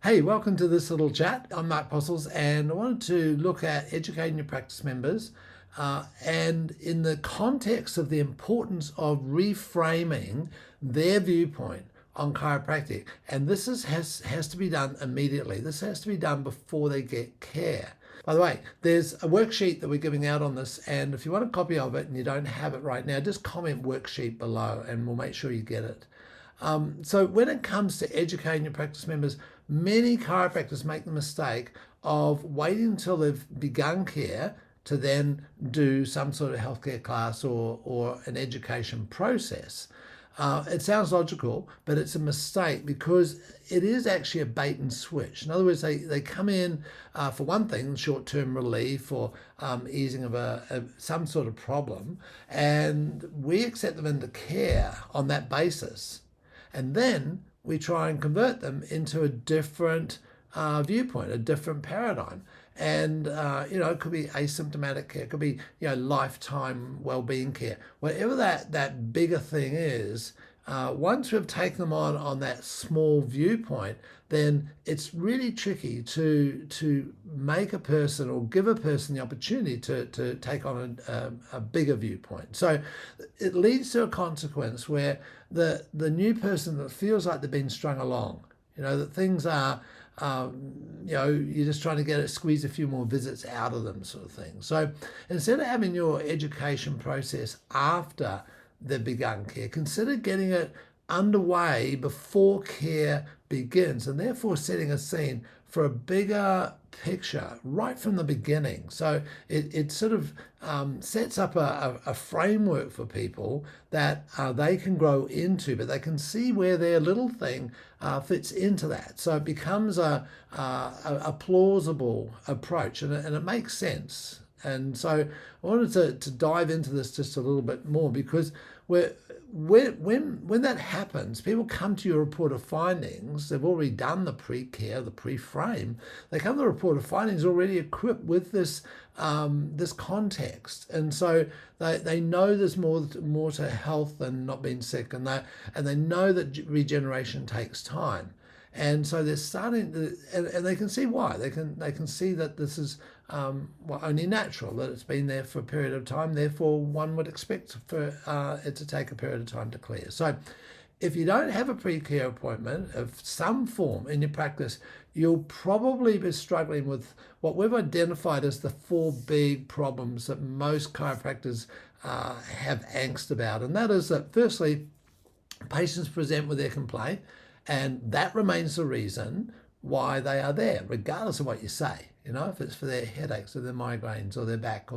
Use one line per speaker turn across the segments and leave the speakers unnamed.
Hey, welcome to this little chat. I'm Mark Postles, and I wanted to look at educating your practice members and in the context of the importance of reframing their viewpoint on chiropractic. And has to be done immediately. This has to be done before they get care. By the way, there's a worksheet that we're giving out on this, and if you want a copy of it and you don't have it right now, just comment worksheet below and we'll make sure you get it. So when it comes to educating your practice members, many chiropractors make the mistake of waiting until they've begun care to then do some sort of healthcare class or an education process. It sounds logical, but it's a mistake because it is actually a bait and switch. In other words, they come in for one thing, short-term relief or easing of some sort of problem, and we accept them into care on that basis. And then we try and convert them into a different viewpoint, a different paradigm. And, it could be asymptomatic care, it could be, lifetime well-being care. Whatever that bigger thing is, once we've taken them on that small viewpoint, then it's really tricky to make a person or give a person the opportunity to take on a bigger viewpoint. So it leads to a consequence where the new person that feels like they've been strung along, that things are, you're just trying to squeeze a few more visits out of them, sort of thing. So instead of having your education process after they've begun care, consider getting it underway before care begins, and therefore setting a scene for a bigger picture right from the beginning. So it sort of sets up a framework for people that they can grow into, but they can see where their little thing fits into that. So it becomes a plausible approach, and it makes sense. And so I wanted to dive into this just a little bit more because when that happens, people come to your report of findings. They've already done the pre-care, the pre-frame. They come to the report of findings already equipped with this context, and so they know there's more to health than not being sick, and they know that regeneration takes time. And so they're starting to, and they can see why. They can see that this is only natural, that it's been there for a period of time. Therefore, one would expect for it to take a period of time to clear. So if you don't have a pre-care appointment of some form in your practice, you'll probably be struggling with what we've identified as the four big problems that most chiropractors have angst about. And that is that, firstly, patients present with their complaint, and that remains the reason why they are there, regardless of what you say. If it's for their headaches or their migraines or their back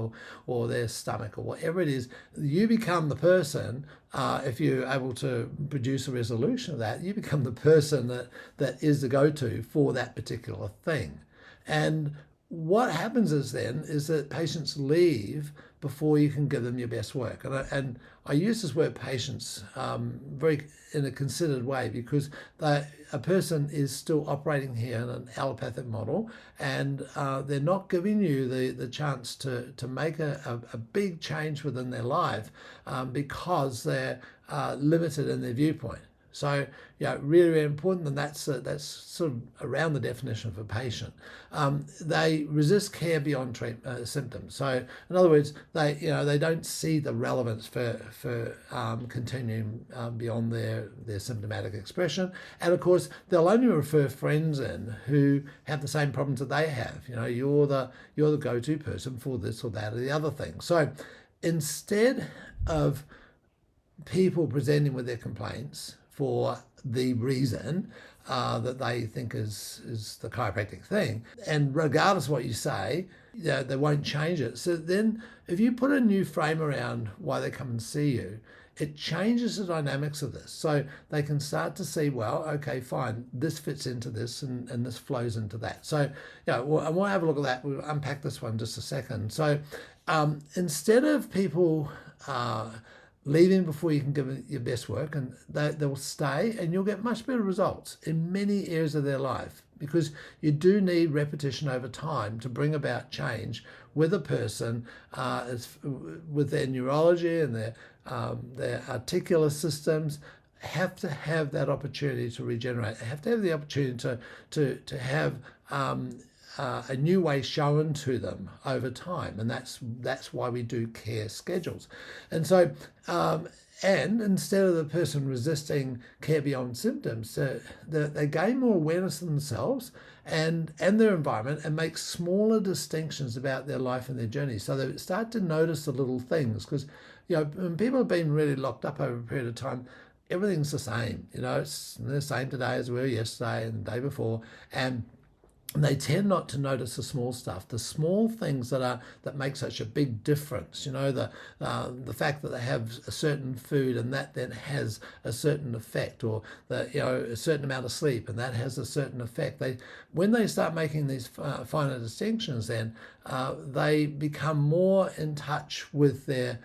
or their stomach or whatever it is, you become the person, if you're able to produce a resolution of that, you become the person that is the go-to for that particular thing. And what happens is that patients leave before you can give them your best work. And I use this word patients very in a considered way because a person is still operating here in an allopathic model, and they're not giving you the chance to make a big change within their life because they're limited in their viewpoint. So, really, really important, and that's sort of around the definition of a patient. They resist care beyond symptoms. So, in other words, they don't see the relevance for continuing beyond their symptomatic expression, and of course, they'll only refer friends in who have the same problems that they have. You're the go-to person for this or that or the other thing. So, instead of people presenting with their complaints for the reason that they think is the chiropractic thing, and regardless of what you say, they won't change it. So then if you put a new frame around why they come and see you, it changes the dynamics of this. So they can start to see, well, okay, fine, this fits into this and this flows into that. So, I want to have a look at that. We'll unpack this one just a second. So instead of people leaving before you can give it your best work, and they will stay, and you'll get much better results in many areas of their life, because you do need repetition over time to bring about change with a person with their neurology and their articular systems, have to have that opportunity to regenerate. They have to have the opportunity to have a new way shown to them over time, and that's why we do care schedules. And so, and instead of the person resisting care beyond symptoms, they gain more awareness of themselves and their environment, and make smaller distinctions about their life and their journey. So they start to notice the little things, because when people have been really locked up over a period of time, everything's the same. It's the same today as we were yesterday and the day before, and they tend not to notice the small stuff, the small things that make such a big difference. The fact that they have a certain food and that then has a certain effect, or a certain amount of sleep and that has a certain effect. When they start making these finer distinctions, then they become more in touch with their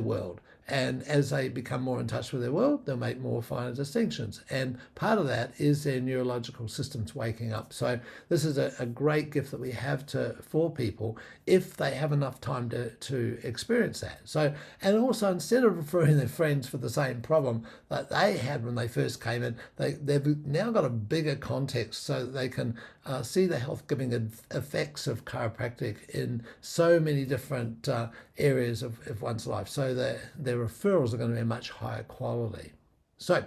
world. And as they become more in touch with their world, they'll make more finer distinctions. And part of that is their neurological systems waking up. So this is a great gift that we have for people if they have enough time to experience that. So, and also, instead of referring their friends for the same problem that they had when they first came in, they've now got a bigger context, so that they can see the health-giving effects of chiropractic in so many different areas of one's life. So their referrals are going to be much higher quality. So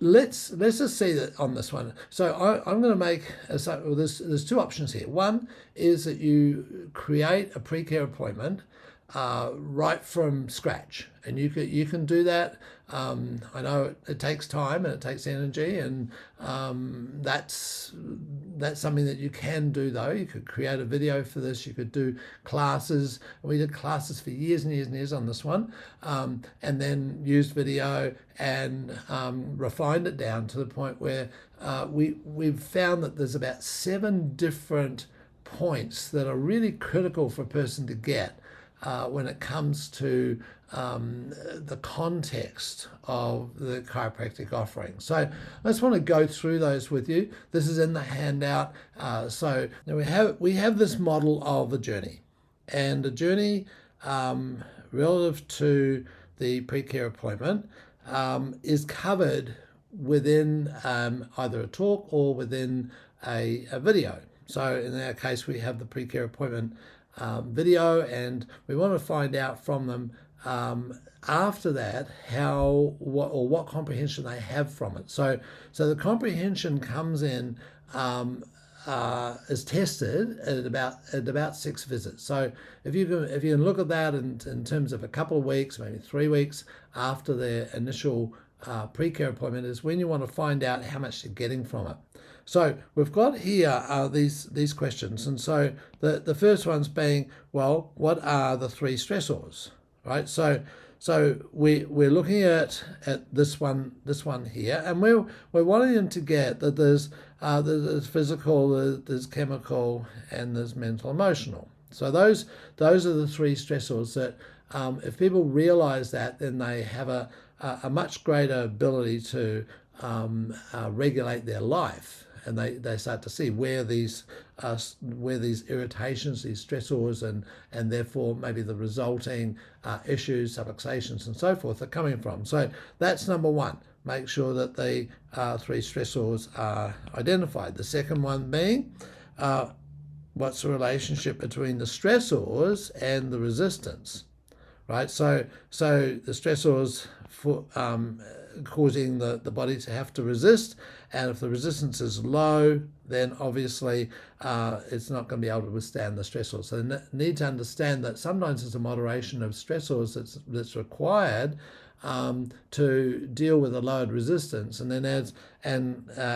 let's just see that on this one. So I'm going to make there's two options here. One is that you create a pre-care appointment right from scratch, and you can do that. I know it takes time and it takes energy, and that's something that you can do, though. You could create a video for this. You could do classes. We did classes for years and years and years on this one, and then used video and refined it down to the point where we've found that there's about 7 different points that are really critical for a person to get when it comes to the context of the chiropractic offering. So I just want to go through those with you. This is in the handout. So now we have this model of a journey, and the journey relative to the pre-care appointment is covered within either a talk or within a video. So in our case, we have the pre-care appointment video, and we want to find out from them after that what comprehension they have from it. So the comprehension comes in is tested at about 6 visits. So if you can look at that in terms of a couple of weeks, maybe 3 weeks after their initial pre-care appointment, is when you want to find out how much they're getting from it. So we've got here these questions, and so the first one's being, well, what are the 3 stressors, right? So we're looking at this one here, and we're wanting them to get that there's physical, there's chemical, and there's mental, emotional. So those are the 3 stressors that if people realize that, then they have a much greater ability to regulate their life. And they start to see where these irritations, these stressors, and therefore maybe the resulting issues, subluxations, and so forth are coming from. So that's number 1. Make sure that the 3 stressors are identified. The second one being, what's the relationship between the stressors and the resistance, right? So the stressors for causing the body to have to resist, and if the resistance is low, then obviously it's not going to be able to withstand the stressors. So they need to understand that sometimes there's a moderation of stressors that's required to deal with a lowered resistance, and then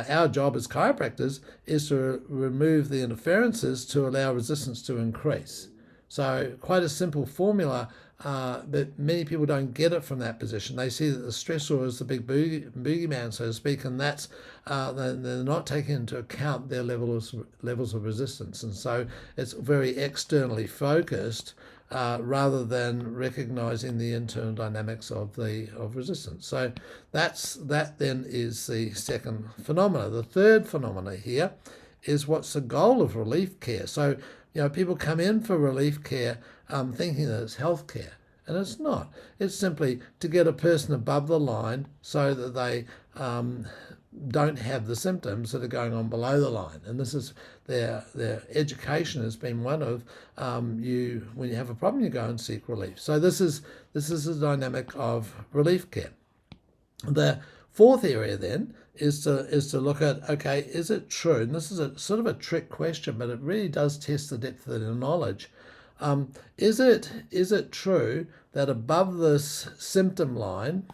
our job as chiropractors is to remove the interferences to allow resistance to increase. So quite a simple formula, but many people don't get it from that position. They see that the stressor is the big boogeyman, so to speak, and that's they're not taking into account their levels of resistance, and so it's very externally focused rather than recognizing the internal dynamics of resistance. So that then is the second phenomena. The third phenomena here is what's the goal of relief care. So people come in for relief care thinking that it's health care. And it's not. It's simply to get a person above the line so that they don't have the symptoms that are going on below the line. And this is their education has been one of you when you have a problem you go and seek relief. So this is the dynamic of relief care. The fourth area then is to look at, okay, is it true? And this is a sort of a trick question, but it really does test the depth of their knowledge. Is it true that above this symptom line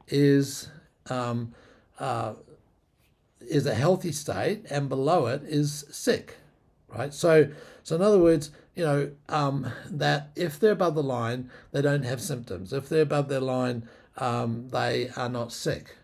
is a healthy state, and below it is sick, right? So in other words, that if they're above the line, they don't have symptoms. If they're above their line, they are not sick.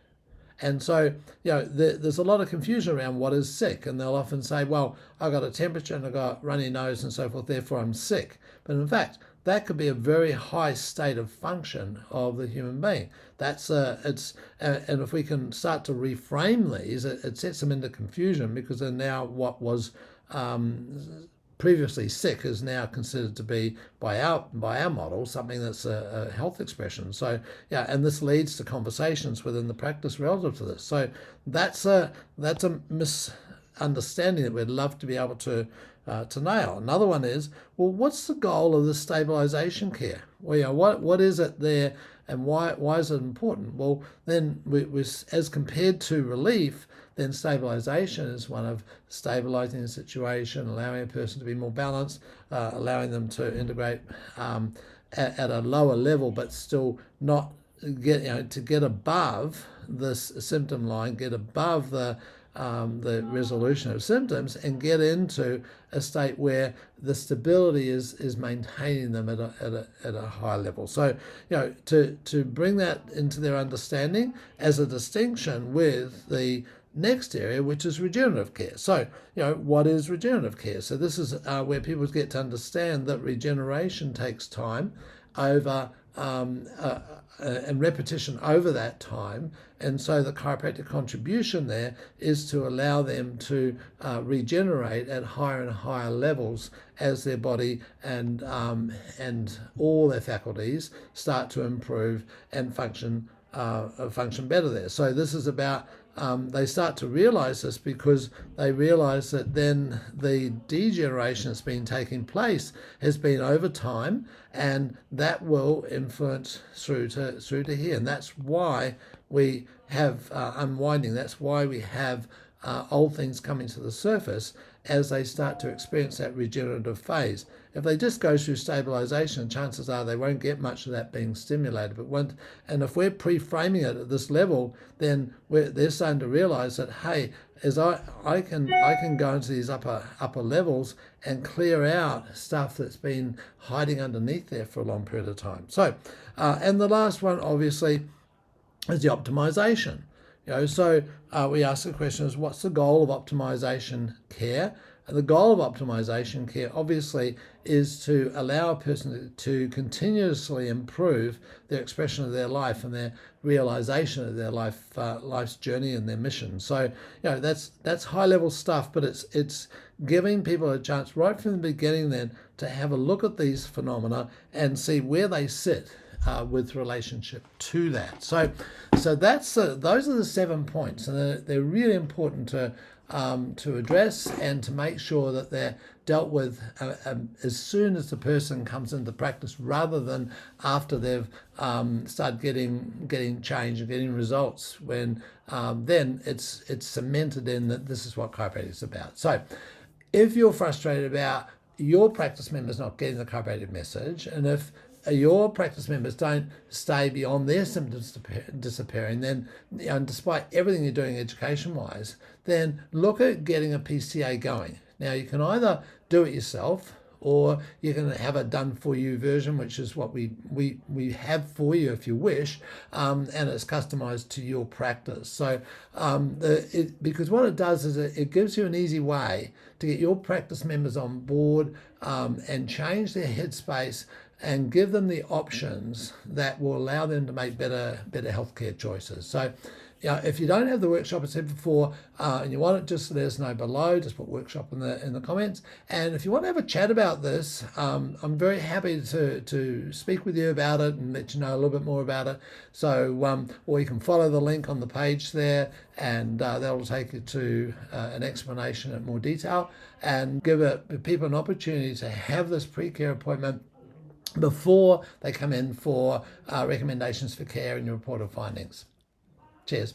And so, there's a lot of confusion around what is sick, and they'll often say, well, I've got a temperature and I've got runny nose and so forth, therefore I'm sick. But in fact, that could be a very high state of function of the human being. And if we can start to reframe these, it sets them into confusion, because they're now what was previously sick is now considered to be, by our model, something that's a health expression. So and this leads to conversations within the practice relative to this. So that's a misunderstanding that we'd love to be able to nail. Another one is, well, what's the goal of the stabilization care? Well, what is it there, and why is it important? Well, then as compared to relief, then stabilization is one of stabilizing the situation, allowing a person to be more balanced, allowing them to integrate at a lower level, but still not get above this symptom line, get above the resolution of symptoms, and get into a state where the stability is maintaining them at a high level. So to bring that into their understanding as a distinction with the next area, which is regenerative care. So, what is regenerative care? So this is where people get to understand that regeneration takes time over and repetition over that time. And so the chiropractic contribution there is to allow them to regenerate at higher and higher levels as their body and all their faculties start to improve and function better there. So this is about they start to realize this, because they realize that then the degeneration that's been taking place has been over time, and that will influence through to here. And that's why we have unwinding. That's why we have old things coming to the surface as they start to experience that regenerative phase. If they just go through stabilization, chances are they won't get much of that being stimulated. And if we're pre-framing it at this level, then they're starting to realize that, hey, as I can go into these upper levels and clear out stuff that's been hiding underneath there for a long period of time. So, and the last one, obviously, is the optimization. So we ask the question is, what's the goal of optimization care? And the goal of optimization care, obviously, is to allow a person to continuously improve their expression of their life and their realization of their life's journey and their mission. So, that's high level stuff, but it's giving people a chance right from the beginning then to have a look at these phenomena and see where they sit with relationship to that. So that's those are the 7 points, and they're really important to address and to make sure that they're dealt with as soon as the person comes into practice, rather than after they've started getting change and getting results, when then it's cemented in that this is what chiropractic is about. So if you're frustrated about your practice members not getting the chiropractic message, and if your practice members don't stay beyond their symptoms disappearing, then, despite everything you're doing education-wise, then look at getting a PCA going. Now, you can either do it yourself, or you can have a done-for-you version, which is what we have for you if you wish, and it's customized to your practice. So, because what it does is it gives you an easy way to get your practice members on board and change their headspace and give them the options that will allow them to make better healthcare choices. So If you don't have the workshop, as I said before, and you want it, just let us know below. Just put workshop in the comments. And if you want to have a chat about this, I'm very happy to speak with you about it and let you know a little bit more about it. So, or you can follow the link on the page there, and that'll take you to an explanation in more detail, and give people an opportunity to have this pre-care appointment before they come in for recommendations for care and your reported findings. Cheers.